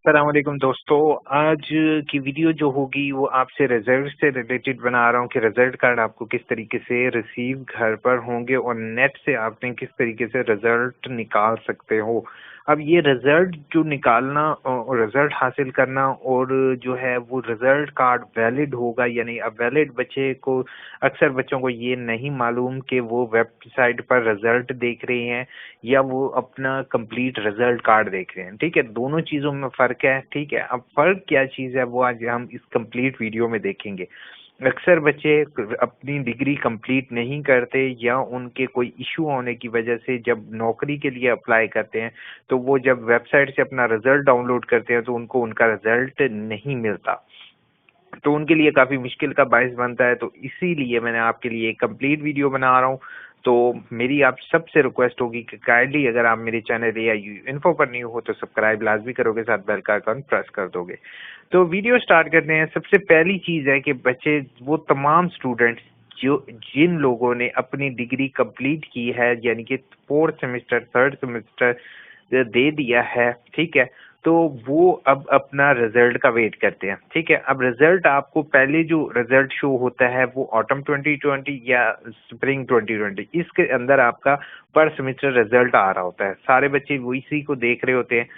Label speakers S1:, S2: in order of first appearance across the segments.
S1: अस्सलाम वालेकुम दोस्तों। आज की वीडियो जो होगी वो आपसे रिजल्ट से रिलेटेड बना रहा हूँ कि रिजल्ट कार्ड आपको किस तरीके से रिसीव घर पर होंगे और नेट से आपने किस तरीके से रिजल्ट निकाल सकते हो। अब ये रिजल्ट जो निकालना और रिजल्ट हासिल करना और जो है वो रिजल्ट कार्ड वैलिड होगा यानी अब वैलिड बच्चे को अक्सर बच्चों को ये नहीं मालूम कि वो वेबसाइट पर रिजल्ट देख रहे हैं या वो अपना कंप्लीट रिजल्ट कार्ड देख रहे हैं। ठीक है, दोनों चीजों में फर्क है। ठीक है, अब फर्क क्या चीज है वो आज हम इस कंप्लीट वीडियो में देखेंगे। अक्सर बच्चे अपनी डिग्री कंप्लीट नहीं करते या उनके कोई इशू होने की वजह से जब नौकरी के लिए अप्लाई करते हैं तो वो जब वेबसाइट से अपना रिजल्ट डाउनलोड करते हैं तो उनको उनका रिजल्ट नहीं मिलता, तो उनके लिए काफी मुश्किल का बायस बनता है। तो इसीलिए मैंने आपके लिए एक कंप्लीट वीडियो बना रहा हूँ। तो मेरी आप सबसे रिक्वेस्ट होगी कि काइंडली अगर आप मेरे चैनल या इन्फो पर न्यू हो तो सब्सक्राइब लाजमी करोगे, साथ बेल का आइकन प्रेस कर दोगे। तो वीडियो स्टार्ट करते हैं। सबसे पहली चीज है कि बच्चे वो तमाम स्टूडेंट्स जो जिन लोगों ने अपनी डिग्री कंप्लीट की है यानी कि फोर्थ सेमेस्टर थर्ड सेमेस्टर दे दिया है, ठीक है, तो वो अब अपना रिजल्ट का वेट करते हैं। ठीक है, अब रिजल्ट आपको पहले जो रिजल्ट शो होता है वो ऑटम 2020 या स्प्रिंग 2020 इसके अंदर आपका पर सेमेस्टर रिजल्ट आ रहा होता है। सारे बच्चे वो इसी को देख रहे होते हैं।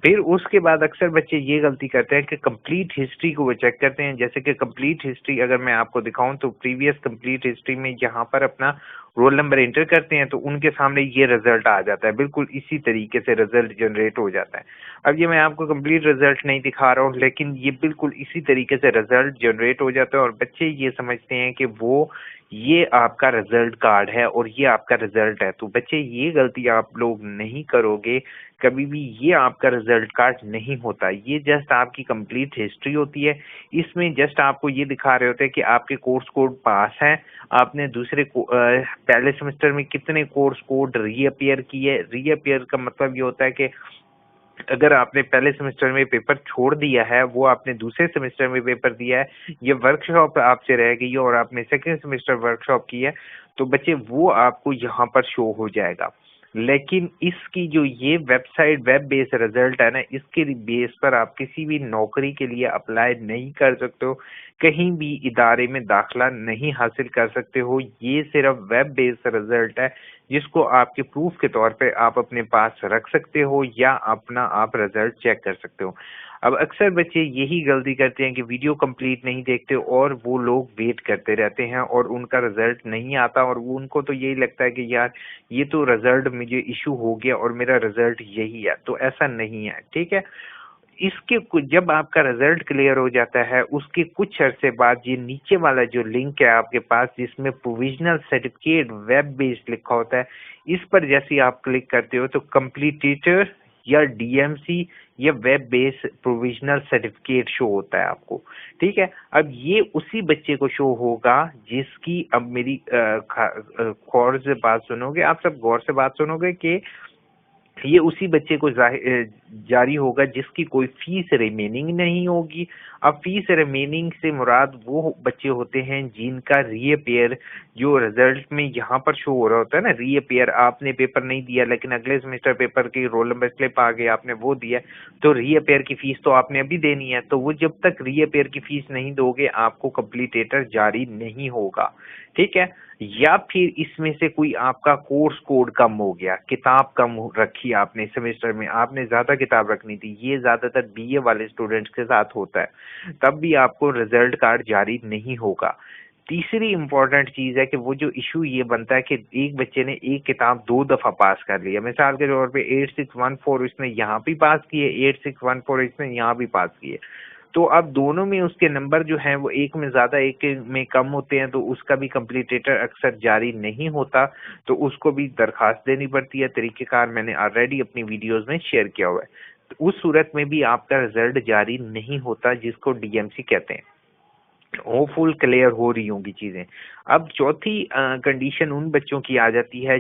S1: फिर उसके बाद अक्सर बच्चे ये गलती करते हैं कि कंप्लीट हिस्ट्री को वो चेक करते हैं। जैसे कि कंप्लीट हिस्ट्री अगर मैं आपको दिखाऊं तो प्रीवियस कंप्लीट हिस्ट्री में यहाँ पर अपना रोल नंबर एंटर करते हैं तो उनके सामने ये रिजल्ट आ जाता है। बिल्कुल इसी तरीके से रिजल्ट जनरेट हो जाता है। अब ये मैं आपको कंप्लीट रिजल्ट नहीं दिखा रहा हूँ लेकिन ये बिल्कुल इसी तरीके से रिजल्ट जनरेट हो जाता है और बच्चे ये समझते हैं कि वो ये आपका रिजल्ट कार्ड है और ये आपका रिजल्ट है। तो बच्चे ये गलती आप लोग नहीं करोगे कभी भी। ये आपका रिजल्ट कार्ड नहीं होता, ये जस्ट आपकी कंप्लीट हिस्ट्री होती है। इसमें जस्ट आपको ये दिखा रहे होते हैं कि आपके कोर्स कोड पास हैं, आपने पहले सेमेस्टर में कितने कोर्स कोड रीअपियर किए। रीअपियर का मतलब ये होता है कि अगर आपने पहले सेमेस्टर में पेपर छोड़ दिया है वो आपने दूसरे सेमेस्टर में पेपर दिया है, ये वर्कशॉप आपसे रह गई है और आपने सेकेंड सेमेस्टर वर्कशॉप की है तो बच्चे वो आपको यहाँ पर शो हो जाएगा। लेकिन इसकी जो ये वेबसाइट वेब बेस्ड रिजल्ट है ना, इसके बेस पर आप किसी भी नौकरी के लिए अप्लाई नहीं कर सकते हो, कहीं भी इदारे में दाखिला नहीं हासिल कर सकते हो। ये सिर्फ वेब बेस्ड रिजल्ट है जिसको आपके प्रूफ के तौर पे आप अपने पास रख सकते हो या अपना आप रिजल्ट चेक कर सकते हो। अब अक्सर बच्चे यही गलती करते हैं कि वीडियो कंप्लीट नहीं देखते और वो लोग वेट करते रहते हैं और उनका रिजल्ट नहीं आता और उनको तो यही लगता है कि यार ये तो रिजल्ट मुझे इशू हो गया और मेरा रिजल्ट यही है। तो ऐसा नहीं है। ठीक है, जब आपका रिजल्ट क्लियर हो जाता है उसके कुछ अरसे बाद ये नीचे वाला जो लिंक है आपके पास जिसमें प्रोविजनल सर्टिफिकेट वेब बेस्ड लिखा होता है, इस पर जैसे आप क्लिक करते हो तो कंप्लीटेटर या डीएमसी या web based provisional certificate show होता है आपको। ठीक है, अब ये उसी बच्चे को शो होगा जिसकी, अब मेरी गौर से बात सुनोगे, आप सब गौर से बात सुनोगे कि ये उसी बच्चे को जारी होगा जिसकी कोई फीस रिमेनिंग नहीं होगी। अब फीस रिमेनिंग से मुराद वो बच्चे होते हैं जिनका रीअपियर जो रिजल्ट में यहाँ पर शो हो रहा होता है ना, रीअपियर आपने पेपर नहीं दिया लेकिन अगले सेमेस्टर पेपर की रोल नंबर स्लिप आ गई, आपने वो दिया तो रीअपियर की फीस तो आपने अभी देनी है। तो वो जब तक रीअपियर की फीस नहीं दोगे आपको कंप्लीटेटर जारी नहीं होगा। ठीक है, या फिर इसमें से कोई आपका कोर्स कोड कम हो गया, किताब कम रखी आपने सेमेस्टर में, आपने ज्यादा किताब रखनी थी, ये ज्यादातर बीए वाले स्टूडेंट्स के साथ होता है, तब भी आपको रिजल्ट कार्ड जारी नहीं होगा। तीसरी इंपॉर्टेंट चीज है कि वो जो इशू ये बनता है कि एक बच्चे ने एक किताब 2 दफा पास कर लिया, मिसाल के तौर पे 8614 इसने यहाँ भी पास किए, 8614 इसने यहाँ भी पास किए, तो अब दोनों में उसके नंबर जो हैं वो एक में ज्यादा एक में कम होते हैं तो उसका भी कंप्लीटेटर अक्सर जारी नहीं होता, तो उसको भी दरखास्त देनी पड़ती है। तरीकेकार मैंने ऑलरेडी अपनी वीडियोस में शेयर किया हुआ है। तो उस सूरत में भी आपका रिजल्ट जारी नहीं होता जिसको डीएमसी कहते हैं। होपफुल क्लियर हो रही होंगी चीजें। अब चौथी कंडीशन उन बच्चों की आ जाती है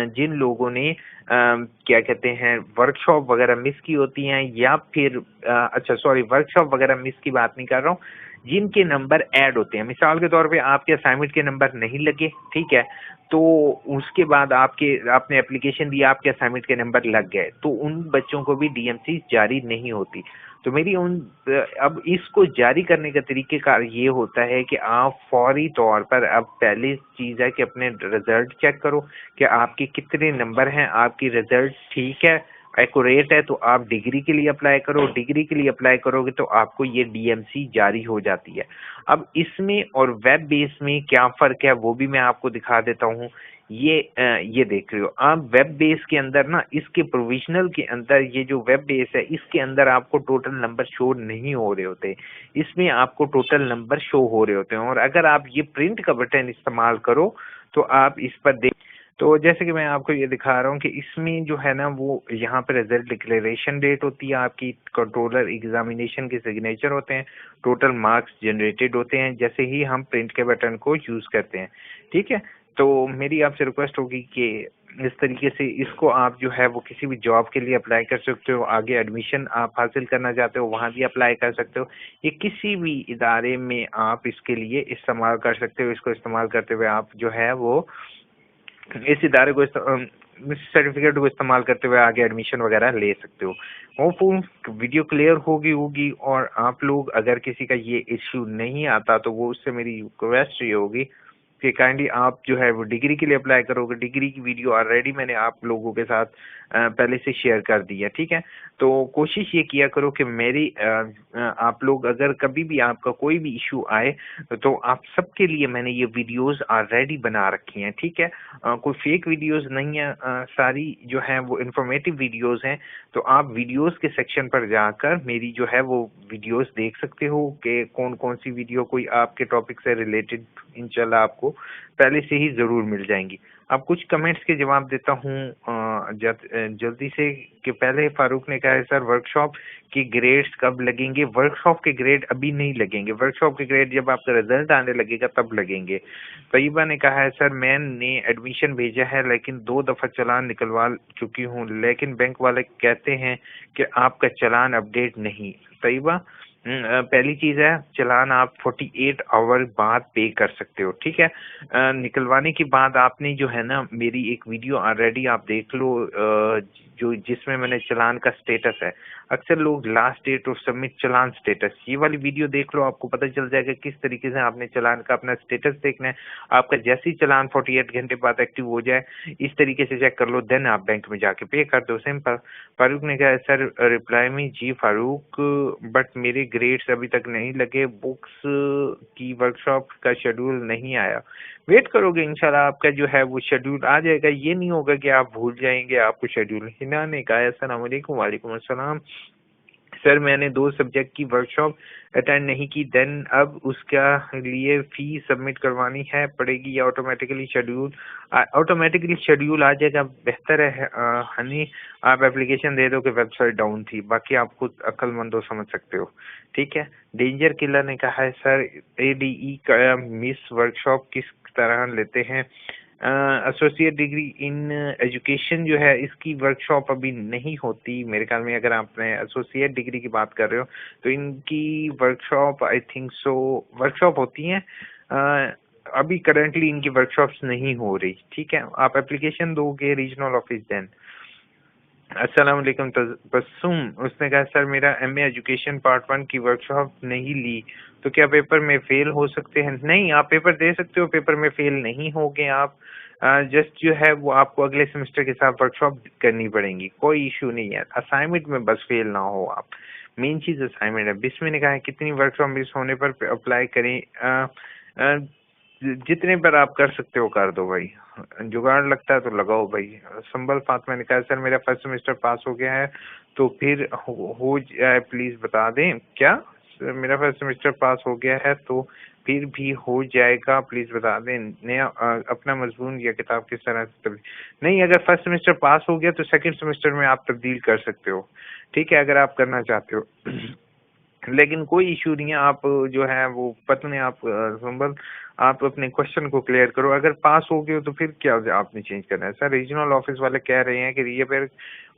S1: जिन लोगों ने क्या कहते हैं वर्कशॉप वगैरह मिस की होती हैं या फिर अच्छा सॉरी वर्कशॉप वगैरह मिस की बात नहीं कर रहा हूँ, जिनके नंबर ऐड होते हैं। मिसाल के तौर पे आपके असाइनमेंट के नंबर नहीं लगे, ठीक है, तो उसके बाद आपने एप्लीकेशन दिया, आपके असाइनमेंट के नंबर लग गए, तो उन बच्चों को भी डीएमसी जारी नहीं होती। तो अब इसको जारी करने का तरीक़ेकार ये होता है कि आप फौरी तौर पर, अब पहली चीज़ है कि अपने रिजल्ट चेक करो कि आपके कितने नंबर हैं, आपकी रिजल्ट ठीक है, एक्यूरेट है, तो आप डिग्री के लिए अप्लाई करो। डिग्री के लिए अप्लाई करोगे तो आपको ये डीएमसी जारी हो जाती है। अब इसमें और वेब बेस में क्या फ़र्क है वो भी मैं आपको दिखा देता हूँ। ये देख रहे हो आप, वेब बेस के अंदर ना, इसके प्रोविजनल के अंदर, ये जो वेब बेस है इसके अंदर आपको टोटल नंबर शो नहीं हो रहे होते, इसमें आपको टोटल नंबर शो हो रहे होते हैं। और अगर आप ये प्रिंट का बटन इस्तेमाल करो तो आप इस पर देख, तो जैसे कि मैं आपको ये दिखा रहा हूँ कि इसमें जो है ना, वो यहाँ पे रिजल्ट डिक्लेरेशन डेट होती है आपकी, कंट्रोलर एग्जामिनेशन के सिग्नेचर होते हैं, टोटल मार्क्स जनरेटेड होते हैं जैसे ही हम प्रिंट के बटन को यूज करते हैं, ठीक है। तो मेरी आपसे रिक्वेस्ट होगी कि इस तरीके से इसको आप जो है वो किसी भी जॉब के लिए अप्लाई कर सकते हो, आगे एडमिशन आप हासिल करना चाहते हो वहाँ भी अप्लाई कर सकते हो, ये किसी भी इदारे में आप इसके लिए इस्तेमाल कर सकते हो। इसको इस्तेमाल करते हुए आप जो है वो इस इदारे को सर्टिफिकेट को इस्तेमाल करते हुए आगे एडमिशन वगैरह ले सकते हो। होप वीडियो क्लियर होगी और आप लोग, अगर किसी का ये इश्यू नहीं आता तो वो उससे मेरी रिक्वेस्ट ये होगी कि काइंडली आप जो है वो डिग्री के लिए अप्लाई करोगे। डिग्री की वीडियो ऑलरेडी मैंने आप लोगों के साथ पहले से शेयर कर दी है, ठीक है। तो कोशिश ये किया करो कि मेरी आप लोग, अगर कभी भी आपका कोई भी इशू आए तो आप सबके लिए मैंने ये वीडियोस ऑलरेडी बना रखी हैं, ठीक है। कोई फेक वीडियोस नहीं है, सारी जो है वो इंफॉर्मेटिव वीडियोस हैं। तो आप वीडियोस के सेक्शन पर जाकर मेरी जो है वो वीडियोस देख सकते हो कि कौन कौन सी वीडियो कोई आपके टॉपिक से रिलेटेड इंशाल्लाह आपको पहले से ही जरूर मिल जाएंगी। अब कुछ कमेंट्स के जवाब देता हूँ जल्दी से, कि पहले फारूक ने कहा है सर वर्कशॉप के ग्रेड्स कब लगेंगे। वर्कशॉप के ग्रेड अभी नहीं लगेंगे, वर्कशॉप के ग्रेड जब आपका रिजल्ट आने लगेगा तब लगेंगे। तैयबा ने कहा है सर मैंने एडमिशन भेजा है लेकिन 2 दफा चालान निकलवा चुकी हूँ, लेकिन बैंक वाले कहते हैं कि आपका चालान अपडेट नहीं। तैयबा, पहली चीज है, चालान आप 48 आवर बाद पे कर सकते हो, ठीक है। निकलवाने के बाद आपने जो है ना, मेरी एक वीडियो ऑलरेडी आप देख लो, जो जिसमें मैंने चालान का स्टेटस है। अक्सर लोग last date of submit challan status, ये वाली वीडियो देख लो, आपको पता चल जाएगा किस तरीके से आपने चालान का अपना स्टेटस देखना है। आपका जैसे ही चालान 48 घंटे बाद एक्टिव हो जाए, इस तरीके से चेक कर लो, देन आप बैंक में जाके पे कर दो, सिंपल। फारूक ने कहा सर रिप्लाई में, जी फारूक, बट मेरे ग्रेड्स अभी तक नहीं लगे, बुक्स की वर्कशॉप का शेड्यूल नहीं आया। वेट करोगे इंशाल्लाह आपका जो है वो शेड्यूल आ जाएगा, ये नहीं होगा कि आप भूल जाएंगे आपको शेड्यूल। हिना ने कहा अस्सलाम वालेकुम। वालेकुम अस्सलाम सर, मैंने 2 सब्जेक्ट की वर्कशॉप अटेंड नहीं की, देन अब उसका लिए फी सबमिट करवानी है पड़ेगी या ऑटोमेटिकली शेड्यूल आ जाएगा। बेहतर है हनी आप एप्लीकेशन दे दो कि वेबसाइट डाउन थी, बाकी आप खुद अक्लमंद हो, समझ सकते हो, ठीक है। डेंजर किलर ने कहा है सर एडीई का मिस वर्कशॉप किस तरह लेते हैं। एसोसिएट डिग्री इन एजुकेशन जो है इसकी वर्कशॉप अभी नहीं होती मेरे ख्याल में। अगर आप एसोसिएट डिग्री की बात कर रहे हो तो इनकी workshop I think so workshop होती हैं, अभी करंटली इनकी वर्कशॉप्स नहीं हो रही, ठीक है। आप एप्लीकेशन दोगे रीजनल ऑफिस देन। अस्सलाम वालेकुम तबस्सुम, उसने कहा सर मेरा एमए एजुकेशन पार्ट 1 की वर्कशॉप नहीं ली तो क्या पेपर में फेल हो सकते हैं। नहीं, आप पेपर दे सकते हो, पेपर में फेल नहीं होगे आप। जस्ट जो है वो आपको अगले सेमेस्टर के साथ वर्कशॉप करनी पड़ेगी, कोई इशू नहीं है। असाइनमेंट में बस फेल ना हो आप, मेन चीज असाइनमेंट है। बिस्मी ने कहा है कितनी वर्कशॉप मिस होने पर अप्लाई करें। जितने पर आप कर सकते हो कर दो भाई, जुगाड़ लगता है तो लगाओ भाई। संबल फातिमा ने कहा सर मेरा फर्स्ट सेमेस्टर पास हो गया है तो फिर हो जाए प्लीज बता दें। क्या सर मेरा फर्स्ट सेमेस्टर पास हो गया है तो फिर भी हो जाएगा, प्लीज बता दें। नया अपना मजमून या किताब किस तरह से नहीं, अगर फर्स्ट सेमेस्टर पास हो गया तो सेकंड सेमेस्टर में आप तब्दील कर सकते हो, ठीक है, अगर आप करना चाहते हो। लेकिन कोई इशू नहीं है, आप जो है वो पता आप संबल आप अपने क्वेश्चन को क्लियर करो। अगर पास हो गए तो फिर क्या आपने चेंज करना है। सर रीजनल ऑफिस वाले कह रहे हैं कि ये फिर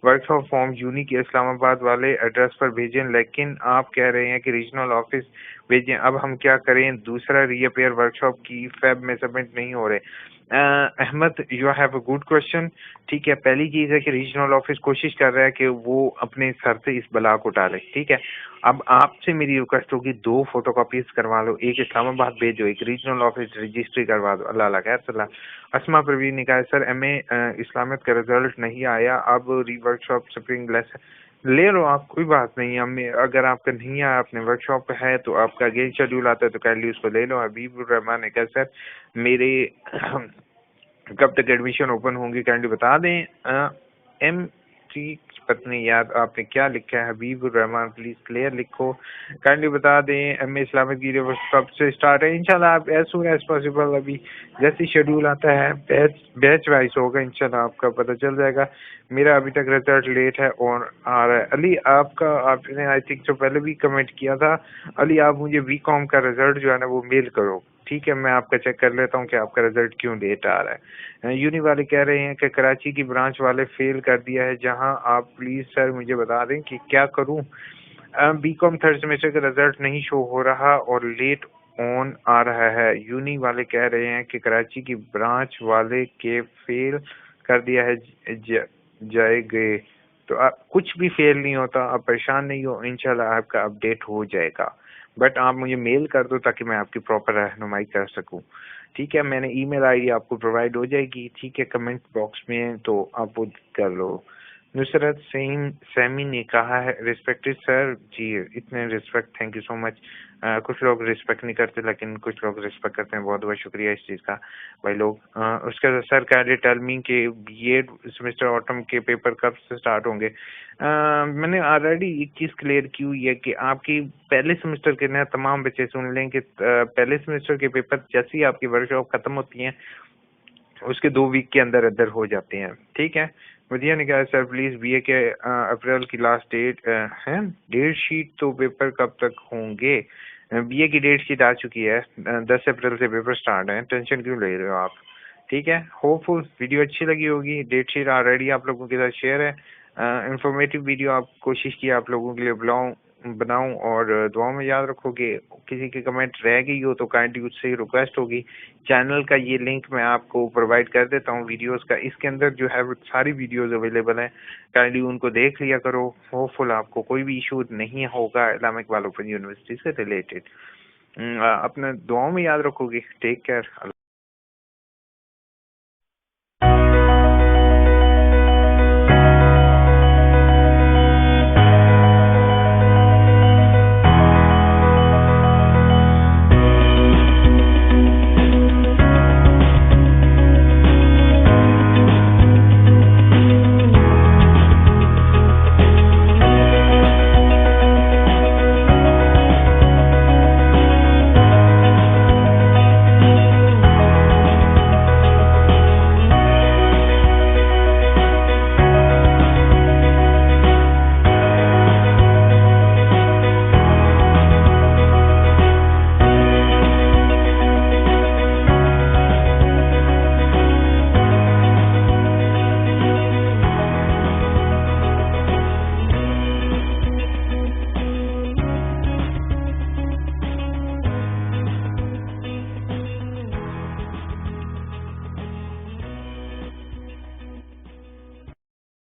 S1: वर्कशॉप फॉर्म यूनिक इस्लामाबाद वाले एड्रेस पर भेजें, लेकिन आप कह रहे हैं कि रीजनल ऑफिस भेजें। अब हम क्या करें, दूसरा रीअपेयर वर्कशॉप की फेब में सबमिट नहीं हो रहे। Ahmad, you have a good question. ठीक है, पहली चीज है कि रीजनल ऑफिस कोशिश कर रहा है कि वो अपने सर से इस बला को टाले। ठीक है, अब आपसे मेरी रिक्वेस्ट होगी 2 फोटोकॉपीज करवा लो, एक इस्लामाबाद भेजो, एक रीजनल ऑफिस रजिस्ट्री करवा दो। अल्लाह खैर सलाह। अस्मा प्रवीण ने कहा सर MA इस्लामियत का रिजल्ट नहीं आया, अब री वर्कशॉप स्प्रिंग लेस ले लो आप, कोई बात नहीं। हमें अगर आपका नहीं आया, अपने वर्कशॉप पे है तो आपका अगेन शेड्यूल आता है तो काइंडली उसको ले लो। हबीबुर रहमान ने कहा सर मेरे कब तक एडमिशन ओपन होंगी काइंडली बता दें। M3 पत्नी याद आपने क्या लिखा है हबीबुर रहमान, प्लीज क्लियर लिखो, काइंडली बता दें। MA इस्लामिक की कब से स्टार्ट है? इंशाल्लाह आप एज सून एज पॉसिबल, अभी जैसे शेड्यूल आता है बैच वाइज होगा, इंशाल्लाह आपका पता चल जाएगा। मेरा अभी तक रिजल्ट लेट है और आ रहा है। अली आपका, आपने आई थिंक जो पहले भी कमेंट किया था, अली आप मुझे बीकॉम का रिजल्ट जो है ना वो मेल करो। ठीक है, मैं आपका चेक कर लेता हूँ कि आपका रिजल्ट क्यों लेट आ रहा है। यूनी वाले कह रहे हैं कि कराची की ब्रांच वाले फेल कर दिया है जहां, आप प्लीज सर मुझे बता दें कि क्या करूं। बीकॉम थर्ड सेमेस्टर का रिजल्ट नहीं शो हो रहा और लेट ऑन आ रहा है। यूनी वाले कह रहे हैं कि कराची की ब्रांच वाले के फेल कर दिया है जाए गए। तो आप कुछ भी फेल नहीं होता, आप परेशान नहीं हो, इंशाल्लाह आपका अपडेट हो जाएगा। बट आप मुझे मेल कर दो ताकि मैं आपकी प्रॉपर रहनुमाई कर सकूं। ठीक है, मैंने ईमेल आईडी आपको प्रोवाइड हो जाएगी। ठीक है, कमेंट बॉक्स में तो आप वो कर लो। नुसरत सैमी ने कहा है रिस्पेक्टेड सर, जी इतने respect, thank you so much. कुछ लोग रिस्पेक्ट नहीं करते लेकिन कुछ लोग रिस्पेक्ट करते हैं, बहुत बहुत शुक्रिया इस चीज़ का भाई लोग। उसके बाद सर काइंडली टेल मी के B.Ed सेमेस्टर ऑटम के पेपर कब से स्टार्ट होंगे। मैंने ऑलरेडी एक चीज़ क्लियर की हुई है कि आपकी पहले सेमेस्टर के ना तमाम बच्चे सुन लें कि पहले सेमेस्टर के पेपर जैसे ही आपकी वर्कशॉप खत्म होती हैं उसके 2 वीक के अंदर अंदर हो जाते हैं। ठीक है, वधिया ने कहा सर प्लीज BA के अप्रैल की लास्ट डेट है, डेट शीट तो पेपर कब तक होंगे। BA की डेट शीट आ चुकी है, 10 अप्रैल से पेपर स्टार्ट है, टेंशन क्यों ले रहे हो आप। ठीक है, होपफुल वीडियो अच्छी लगी होगी। डेट शीट ऑलरेडी आप लोगों के साथ शेयर है। इंफॉर्मेटिव वीडियो आप कोशिश की आप लोगों के लिए बनाऊं और दुआ में याद रखोगे। किसी की कमेंट रह गई हो तो काइंडली उससे रिक्वेस्ट होगी, चैनल का ये लिंक मैं आपको प्रोवाइड कर देता हूँ वीडियोस का, इसके अंदर जो है वो सारी वीडियोस अवेलेबल हैं, काइंडली उनको देख लिया करो। होपफुल आपको कोई भी इशू नहीं होगा इस्लामिक वालोपन यूनिवर्सिटी से रिलेटेड। अपने दुआओं में याद रखोगे। Take care.